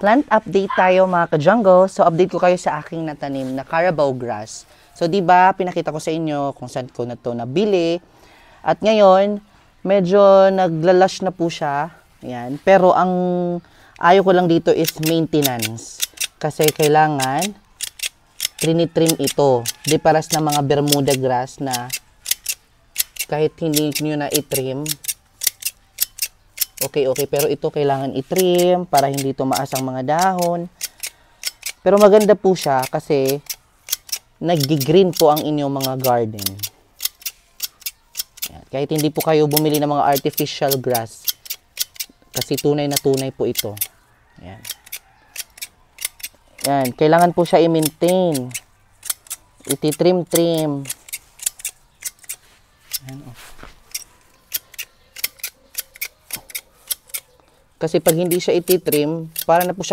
Plant update tayo mga ka-jungle. So, update ko kayo sa aking natanim na Carabao grass. So, di ba pinakita ko sa inyo kung saan ko na to nabili. At ngayon, medyo naglalash na po siya. Ayan. Pero ang ayaw ko lang dito is maintenance. Kasi kailangan trinitrim ito. Di paras na mga Bermuda grass na kahit hindi nyo na itrim, okay. Pero ito kailangan itrim para hindi tumaas ang mga dahon. Pero maganda po siya kasi nag-green po ang inyong mga garden. Ayan. Kahit hindi po kayo bumili ng mga artificial grass. Kasi tunay na tunay po ito. Ayan. Ayan. Kailangan po siya i-maintain. Ititrim-trim. Ayan, oh. Kasi pag hindi siya ititrim, para na po siya